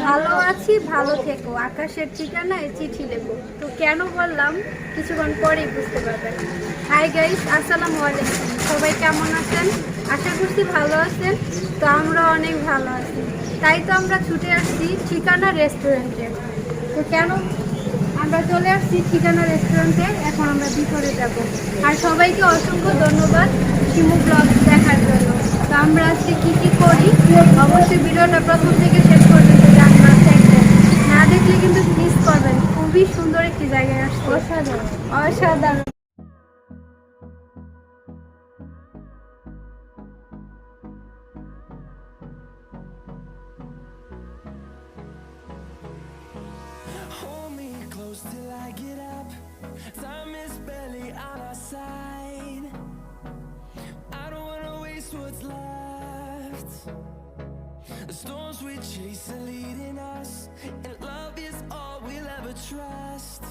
ভালো আছি, ভালো থেকো, আকাশের ঠিকানায় চিঠি লেখো। তো কেন বললাম কিছুক্ষণ পরেই বুঝতে পারবেন। হাই গাইস, আসসালামু আলাইকুম। সবাই কেমন আছেন? আশা করছি ভালো আছেন। তো আমরা অনেক ভালো আছি, তাই তো আমরা ছুটে আসছি ঠিকানা রেস্টুরেন্টে। তো কেন আমরা চলে আসছি ঠিকানা রেস্টুরেন্টে, এখন আমরা ভিতরে যাব। আর সবাইকে অসংখ্য ধন্যবাদ শিমু ব্লগ দেখার জন্য। তো আমরা আজকে কী কী করি অবশ্যই ভিডিওটা প্রথম থেকে শেষ পর্যন্ত জানবার দেখবেন, না দেখলে কিন্তু মিস করবেন। খুবই সুন্দর একটি জায়গায় আসছে, অসাধারণ অসাধারণ। Hold me close till I get up. Time is barely on our side. I don't wanna waste what's left. The storms we chase are leading us, and love is all we'll ever trust.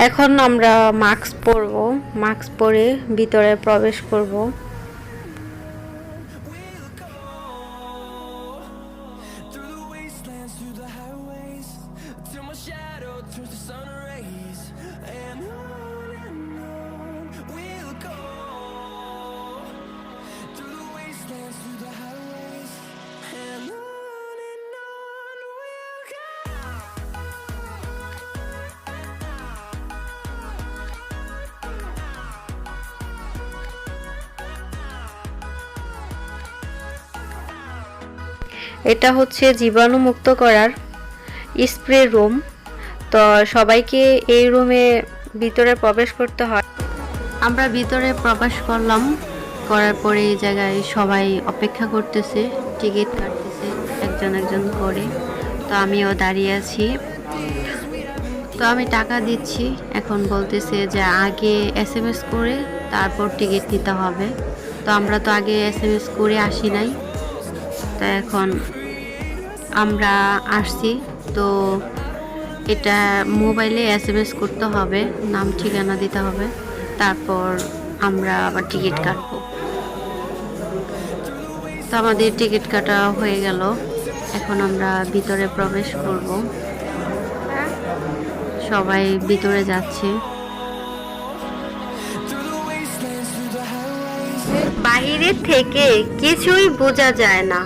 এখন আমরা mask পরব, mask পরে ভিতরে প্রবেশ করব। We'll go through the wastelands, through the highways, till my shadow turns to sun rays. And on we'll go through the wastelands, through the highways, and on we'll go. এটা হচ্ছে জীবাণুমুক্ত করার spray room. তো সবাইকে এই রুমে ভিতরে প্রবেশ করতে হয়। আমরা ভিতরে প্রবেশ করলাম, করার পরে এই জায়গায় সবাই অপেক্ষা করতেছে, টিকিট কাটতেছে একজন একজন করে। তো আমিও দাঁড়িয়ে আছি, তো আমি টাকা দিচ্ছি। এখন বলতেছে যে আগে SMS করে তারপর টিকিট নিতে হবে। তো আমরা তো আগে SMS করে আসি নাই, তো এখন আমরা আসছি। তো এটা মোবাইলে SMS করতে হবে, নাম ঠিকানা দিতে হবে, তারপর আমরা আবার টিকিট কাটবো। তো আমাদের টিকিট কাটা হয়ে গেল, এখন আমরা ভিতরে প্রবেশ করব। সবাই ভিতরে যাচ্ছে। বাইরে থেকে কিছুই বোঝা যায় না,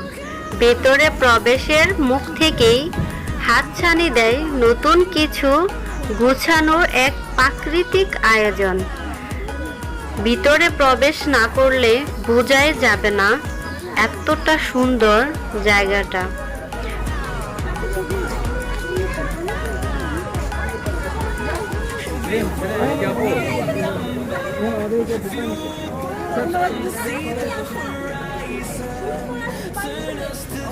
ভেতরে প্রবেশের মুখ থেকেই হাতছানি দেয় নতুন কিছু গুছানোর এক প্রাকৃতিক আয়োজন। ভিতরে প্রবেশ না করলে বোঝাই যাবে না এতটা সুন্দর জায়গাটা। And we'll grow in number, fueled from the sea of the horizon. Turn us to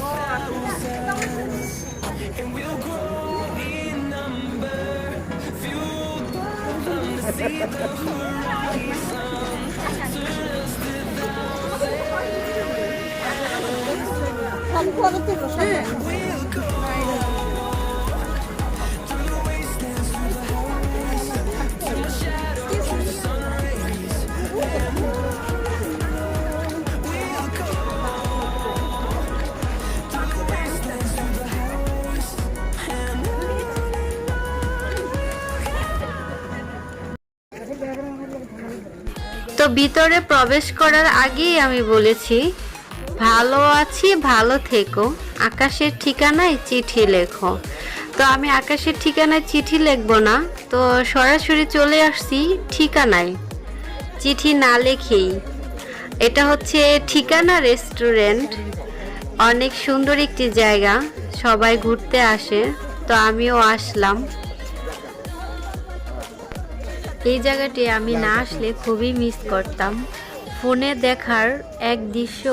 we'll go through the wastelands, through the highways, till my shadow turns to sun rays. We'll go through the wastelands, through the highways, and তো ভিতরে প্রবেশ করার আগেই আমি বলেছি ভালো আছি, ভালো থেকো, আকাশের ঠিকানায় চিঠি লেখো। তো আমি আকাশের ঠিকানায় চিঠি লিখবো না, তো সরাসরি চলে আসছি ঠিকানায়, চিঠি না লেখেই। এটা হচ্ছে ঠিকানা রেস্টুরেন্ট, অনেক সুন্দর একটি জায়গা, সবাই ঘুরতে আসে, তো আমিও আসলাম। এই জায়গাটি আমি না আসলে খুবই মিস করতাম। ফোনে দেখার এক দৃশ্য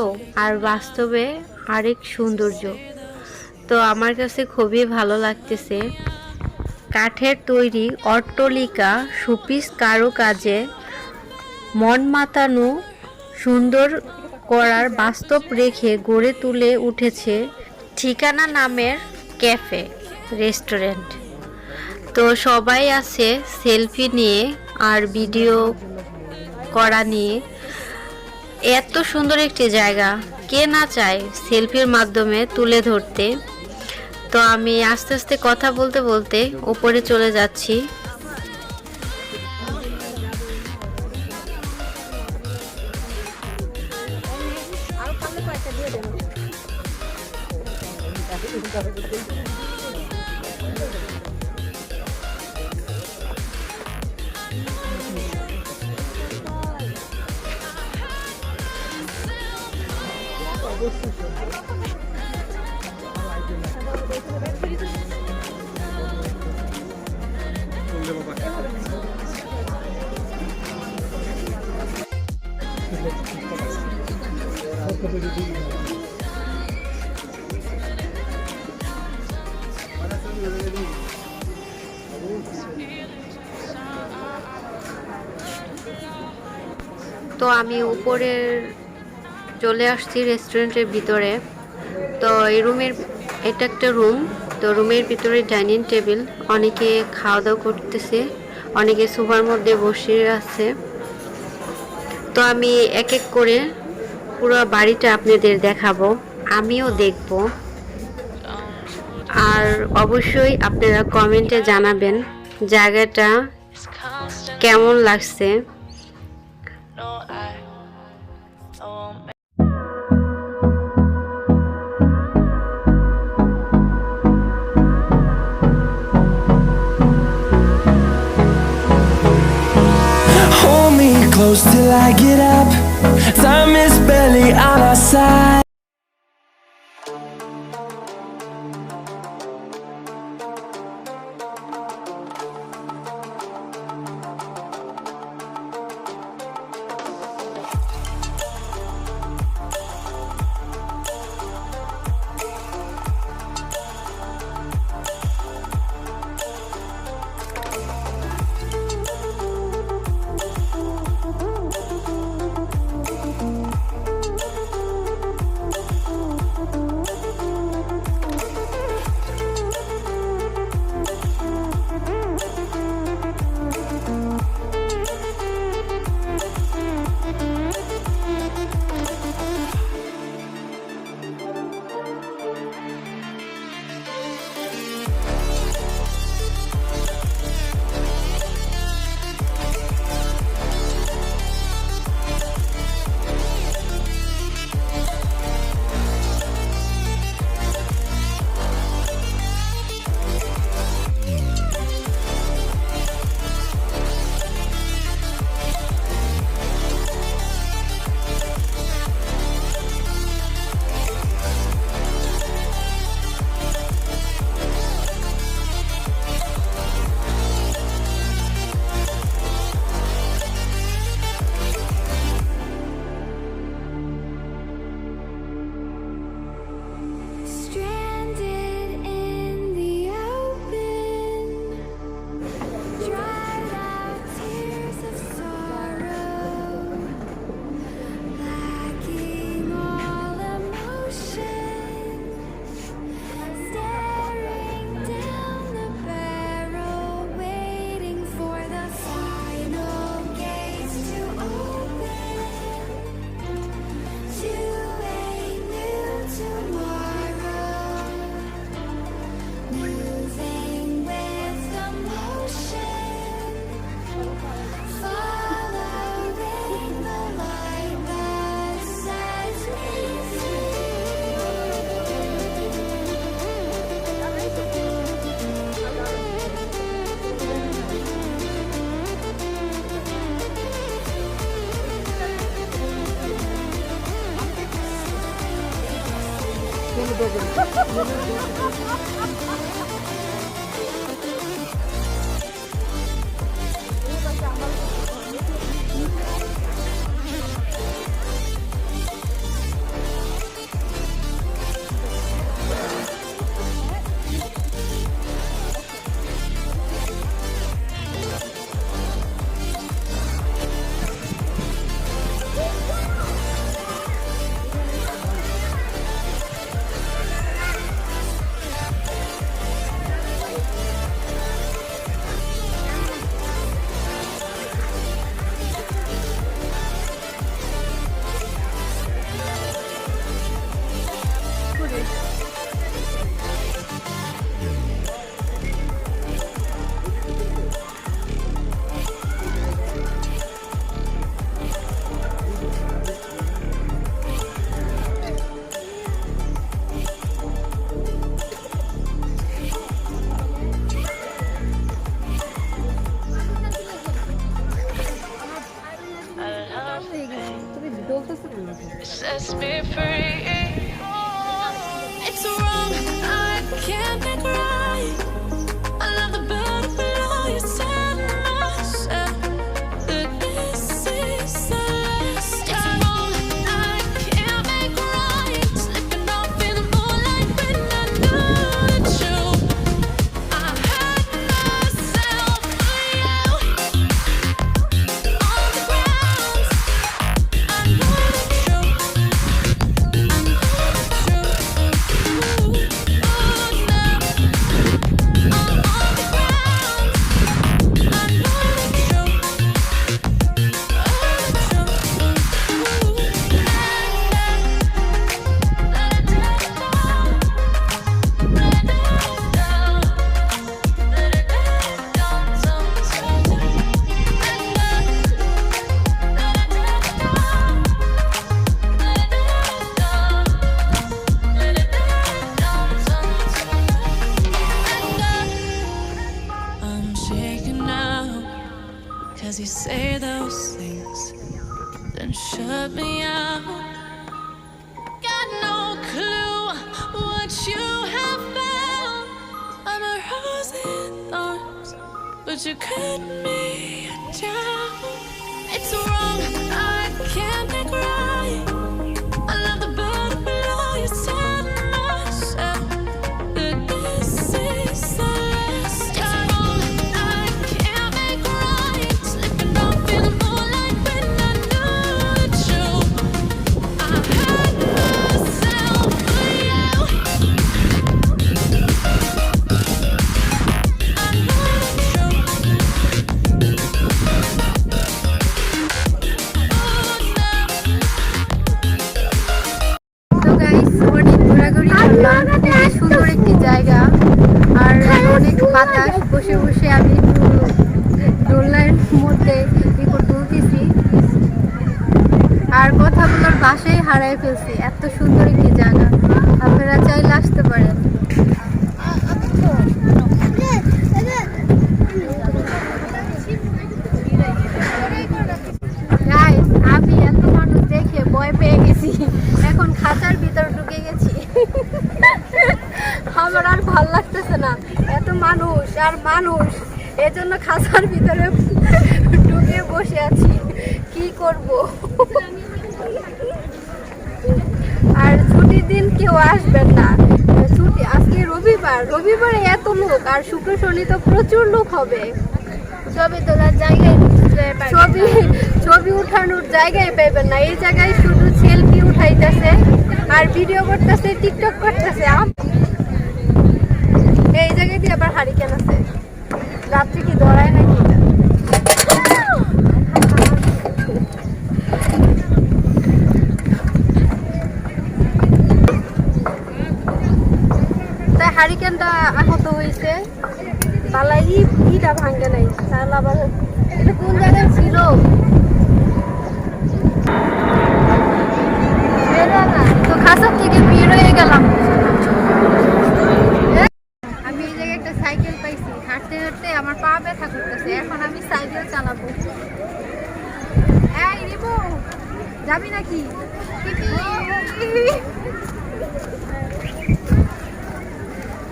আর বাস্তবে আরেক সৌন্দর্য। তো আমার কাছে খুবই ভালো লাগতেছে। কাঠের তৈরি অট্টালিকা, সুপিস কারুকাজে মন মাতানো সুন্দর করার বাস্তব রেখে গড়ে তুলে উঠেছে ঠিকানা নামের ক্যাফে রেস্টুরেন্ট। তো সবাই আছে সেলফি নিয়ে আর ভিডিও করা নিয়ে। এত সুন্দর একটি জায়গা, কে না চায় সেলফির মাধ্যমে তুলে ধরতে। তো আমি আস্তে আস্তে কথা বলতে বলতে উপরে চলে যাচ্ছি। তো আমি উপরে চলে আসছি রেস্টুরেন্টের ভিতরে। তো এই রুমের, এটা একটা রুম। তো রুমের ভিতরে ডাইনিং টেবিল, অনেকে খাওয়া দাওয়া করতেছে, অনেকে সোফার মধ্যে বসে আছে। তো আমি এক এক করে পুরো বাড়িটা আপনাদের দেখাবো, আমিও দেখব। আর অবশ্যই আপনারা কমেন্টে জানাবেন জায়গাটা কেমন লাগছে। Hold me close till I get up. Time is barely on our side. Stranded in the open, dried out tears of sorrow, lacking all emotion, staring down the barrel, waiting for the final gates to open to a new tomorrow, moving with the motion, following the light that sets me sets me free. It's wrong, I can't make right. I love the bird below you said myself that this is the last time. It's wrong, I can't make right. Slipping off in the moonlight when I knew the truth. I had myself for you. On the ground, I know the truth. I know the truth. Ooh, now I'm on the ground. I know the truth. I'm shaking now, 'cause you say those things, then shut me out. Got no clue what you have found. I'm a rose in thorns, but you cut me down. It's wrong, I can't make right. I love the bird below you said myself that this is the last time. It's wrong, I can't make right. Slipping off in the moonlight when I knew the truth. I had myself for you. I know the truth. তো guys অনেক ঘোরাঘুরি করলাম, খুবই সুন্দর একটি জায়গা আর অনেক বাতাস। বসে বসে আমি একটু দোলনার মধ্যে একটু দুলতেছি আর কথাগুলোর বাসায় হারাই ফেলছি। এত সুন্দর একটি জায়গা, আপনারা চাইলে আসতে পারেন। Guys, আমি এত মানুষ দেখে ভয় পেয়ে গেছি, এখন খাঁচার ভিতর ঢুকে গেছি। আমার আর ভাল লাগতেছে না, এত মানুষ আর মানুষ, এজন্য খাঁচার ভিতরে ঢুকে বসে আছি। কি করব? আর ছুটির দিন কেউ আসবেন না, ছুটি আজকে রবিবার, রবিবারে এত লোক, আর শুক্র শনি তো প্রচুর লোক হবে। ছবি তোলার জায়গায় ছবি উঠানোর জায়গায় পাইবেন না। এই জায়গায় শুধু সেলফি উঠাইতেছে আর ভিডিও করতেছে, টিকটক করতেছে। এই জায়গায় দিয়ে আবার হারিকেন আছে, রাত্রে কি ধরায় নাকি এটা? তাই হারিকেনটা আহত হয়েছে, পালাই ইটা ভাঙ্গে নাই। তাহলে আবার এটা কোন জায়গায় ছিল? তো খাঁচার থেকে বের হয়ে গেলাম। আমি এই জায়গায় একটা সাইকেল পাইছি, হাঁটতে হাঁটতে আমার পা ব্যথা করতেছে, এখন আমি সাইকেল চালাবো। এই রিবু, যাবি নাকি?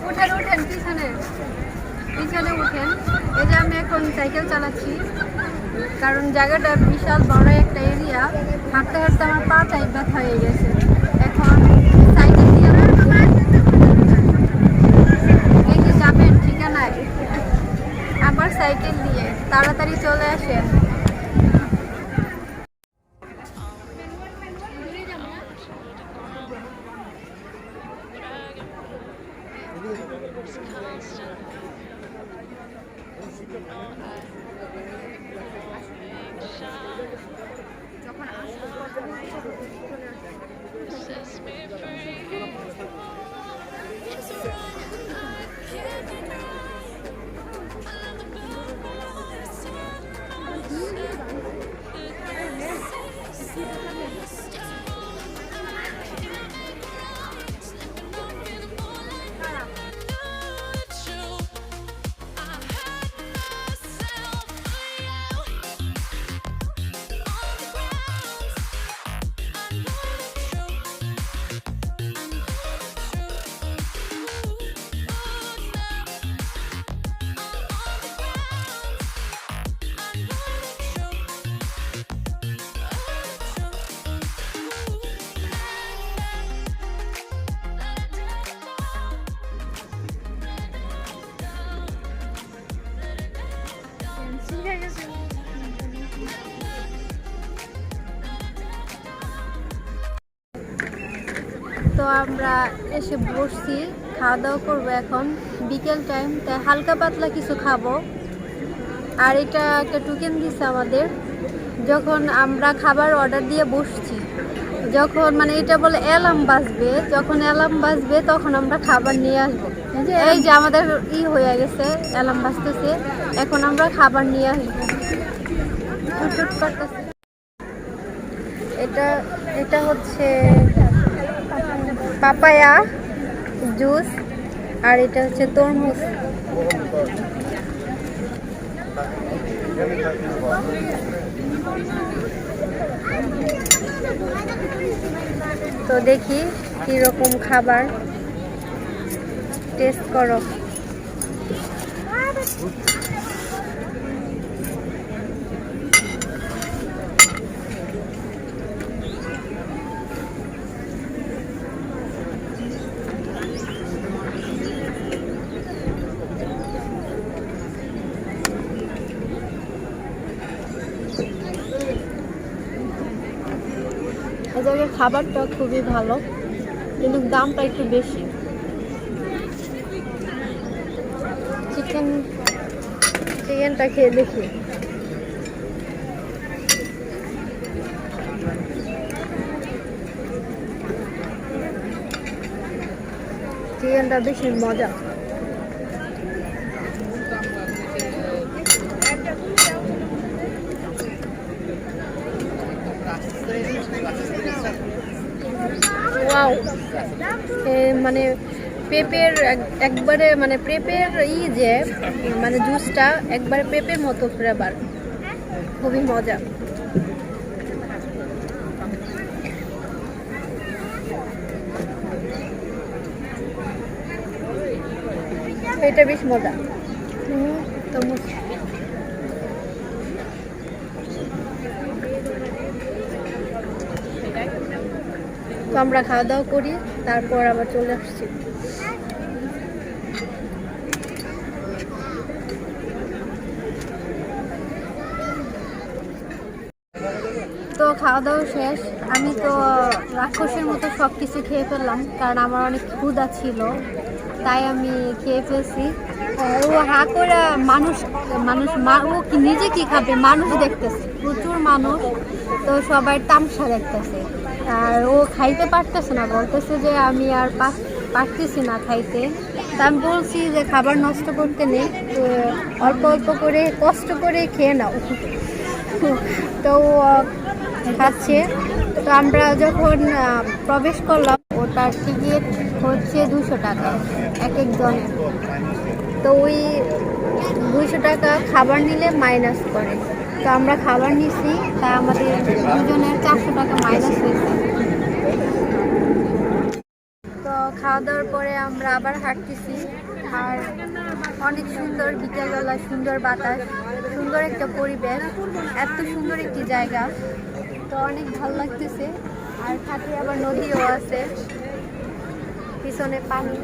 উঠেন উঠেন, পিছনে পিছনে উঠেন। এই যে আমি এখন সাইকেল চালাচ্ছি, কারণ জায়গাটা বিশাল বড় একটা এরিয়া। হাঁটতে হাঁটতে আমার পাটাই ব্যথা হয়ে গেছে। এখন সাইকেল দিয়ে দেখি যাবেন ঠিকানায়, আমার সাইকেল দিয়ে তাড়াতাড়ি চলে আসেন। Sets me free. It's wrong, I can't make right. I love the bird below you said myself that this is the last time. I can't make right. Slipping off in the moonlight when I knew the truth. I had myself for you. On the ground, I know the truth. আমরা এসে বসছি, খাওয়া দাওয়া করবো এখন বিকেল time, তাই হালকা পাতলা কিছু খাবো। আর এটা একটা টোকেন দিছে আমাদের, যখন আমরা খাবার অর্ডার দিয়ে বসছি, যখন মানে এটা বলে অ্যালার্ম বাজবে, যখন অ্যালার্ম বাজবে তখন আমরা খাবার নিয়ে আসবো। এই যে আমাদের হয়ে গেছে, অ্যালার্ম বাজতেছে, এখন আমরা খাবার নিয়ে আসবো। টুটুট করতেছে। এটা হচ্ছে পাপায়া জুস, আর এটা হচ্ছে তরমুজ। তো দেখি কিরকম খাবার, টেস্ট করো। এই জায়গার খাবারটা খুবই ভালো, কিন্তু দামটা একটু বেশি। চিকেনটা খেয়ে দেখি। চিকেনটা বেশি মজা। ওয়াও, মানে পেঁপের একবারে মানে পেঁপের যে মানে জুসটা একবারে পেঁপের মতো ফ্লেভার, খুবই মজা। এটা বেশ মজা। তো আমরা খাওয়া দাওয়া করি, তারপর আবার চলে আসছি। তো খাওয়া দাওয়া শেষ, আমি তো রাক্ষসের মতো সব কিছু খেয়ে ফেললাম, কারণ আমার অনেক ক্ষুধা ছিল, তাই আমি খেয়ে ফেলছি। ও হা করে মানুষ ও কি নিজে কি খাবে, মানুষ দেখতেছে, প্রচুর মানুষ, তো সবাই তামসা দেখতেছে, আর ও খাইতে পারতেছে না, বলতেছে যে আমি আর পারতেছি না খাইতে। তা আমি বলছি যে খাবার নষ্ট করতে নেই, তো অল্প অল্প করে কষ্ট করে খেয়ে নাও। তো খাচ্ছে। তো আমরা যখন প্রবেশ করলাম, ওটার টিকিট হচ্ছে 200 টাকা এক একজনের। তো ওই 200 টাকা খাবার নিলে মাইনাস করে, তো আমরা খাবার নিছি, তা আমাদের দুজনের 400 টাকা মাইনাস হয়েছে। তো খাওয়া দাওয়ার পরে আমরা আবার হাঁটতেছি, আর অনেক সুন্দর বিকেলবেলা, সুন্দর বাতাস, সুন্দর একটা পরিবেশ, এত সুন্দর একটি জায়গা, তো অনেক ভালো লাগতেছে। আর সাথে আবার নদীও আছে, পিছনে পানি।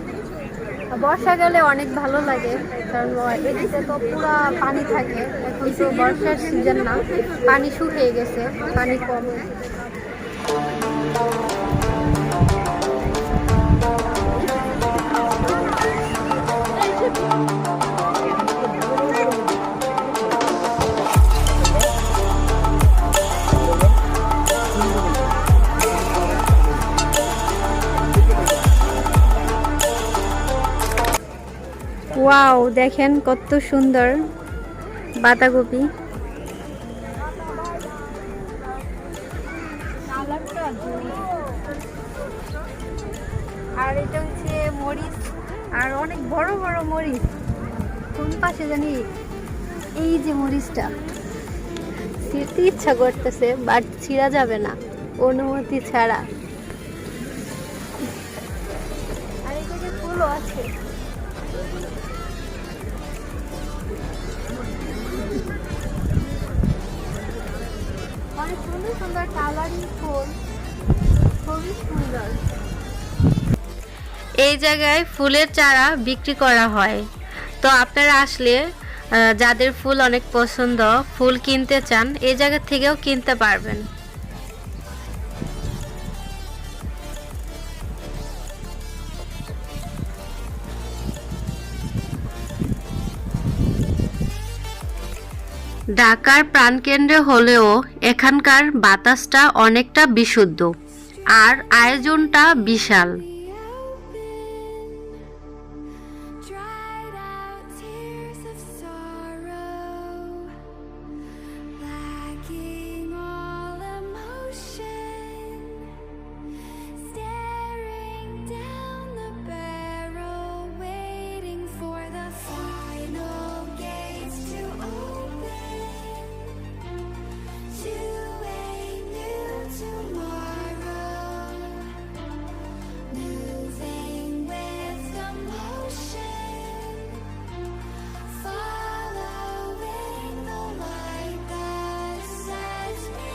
বর্ষাকালে অনেক ভালো লাগে, কারণ এদিকে তো পুরো পানি থাকে, এখন তো বর্ষার সিজন না, পানি শুকিয়ে গেছে, পানি কম। ওয়াও, দেখেন কত সুন্দর বাঁধাকপি। আর এটা হচ্ছে মরিচ, আর অনেক বড় বড় মরিচ। কোন পাশে জানি এই যে মরিচটা, ছিঁড়তে ইচ্ছা করতেছে, বাট ছিঁড়া যাবে না অনুমতি ছাড়া। আর এদিকে ফুলও আছে। অনেক সুন্দর সুন্দর কালারিং ফুল, খুবই সুন্দর। এই জায়গায় ফুলের চারা বিক্রি করা হয়, তো আপনারা আসলে যাদের ফুল অনেক পছন্দ, ফুল কিনতে চান, এই জায়গা থেকেও কিনতে পারবেন। ঢাকার প্রাণকেন্দ্রে হলেও এখানকার বাতাসটা অনেকটা বিশুদ্ধ আর আয়োজনটা বিশাল। Dried out tears of sorrow, lacking all emotion, staring down the barrel, waiting for the final gates to open to a new tomorrow. Moving with the motion, following the light that sets me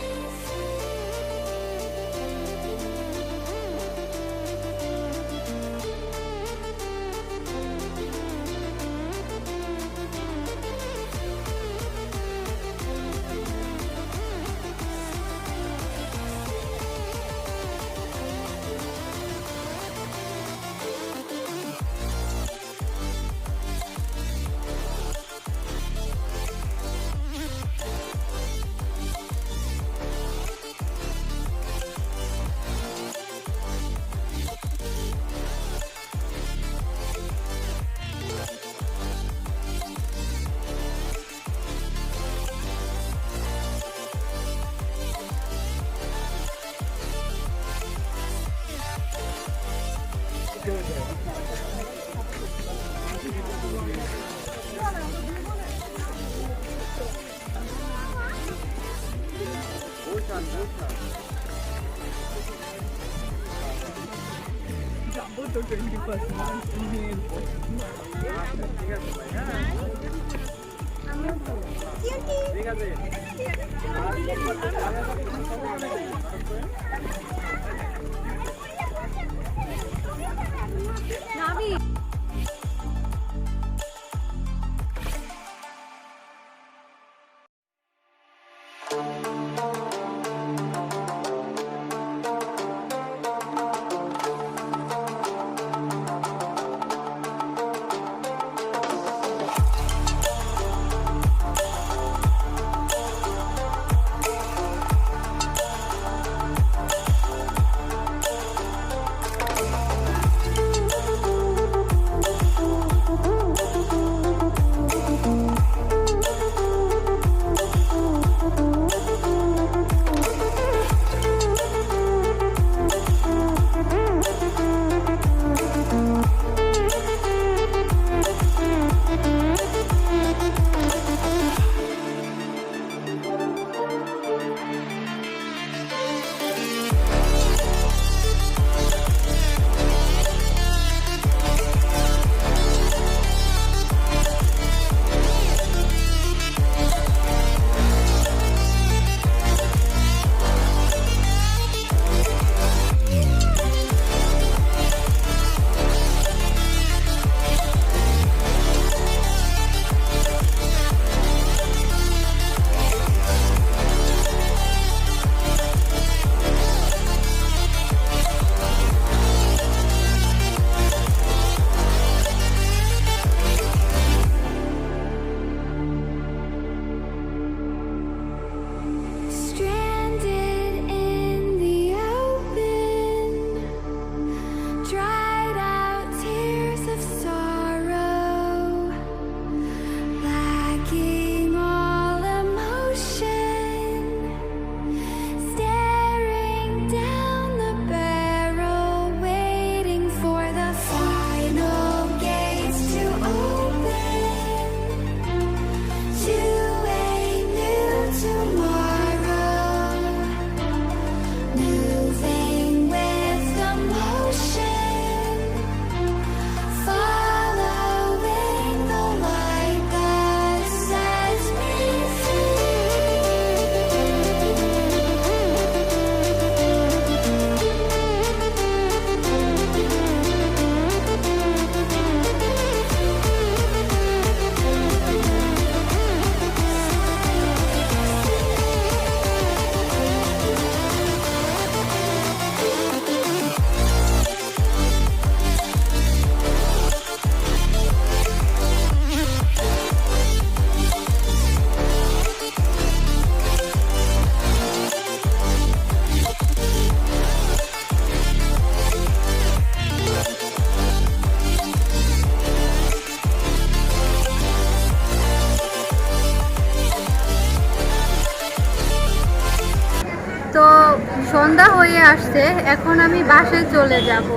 সন্ধ্যা হয়ে আসছে, এখন আমি বাসায় চলে যাব।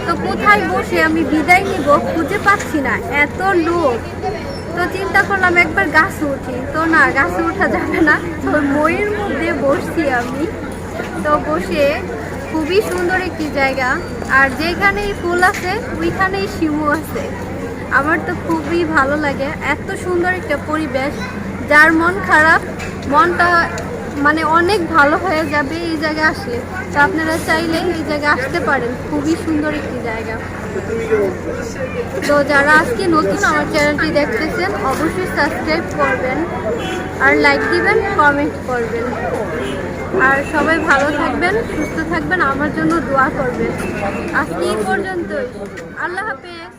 তো কোথায় বসে আমি বিদায় নিব খুঁজে পাচ্ছি না, এত লোক। তো চিন্তা করলাম একবার গাছে উঠি, তো না, গাছে ওঠা যাবে না, তো মইয়ের মধ্যে বসছি আমি। তো বসে খুবই সুন্দর একটি জায়গা, আর যেখানেই ফুল আছে ওইখানেই শিমু আছে। আমার তো খুবই ভালো লাগে, এত সুন্দর একটা পরিবেশ। যার মন খারাপ, মনটা মানে অনেক ভালো হয়ে যাবে এই জায়গায় আসলে। তো আপনারা চাইলে এই জায়গায় আসতে পারেন, খুবই সুন্দর একটি জায়গা। তো যারা আজকে নতুন আমার চ্যানেলটি দেখতেছেন অবশ্যই সাবস্ক্রাইব করবেন, আর লাইক দিবেন, কমেন্ট করবেন। আর সবাই ভালো থাকবেন, সুস্থ থাকবেন, আমার জন্য দোয়া করবেন। আজকে এই পর্যন্তই, আল্লাহ হাফেজ।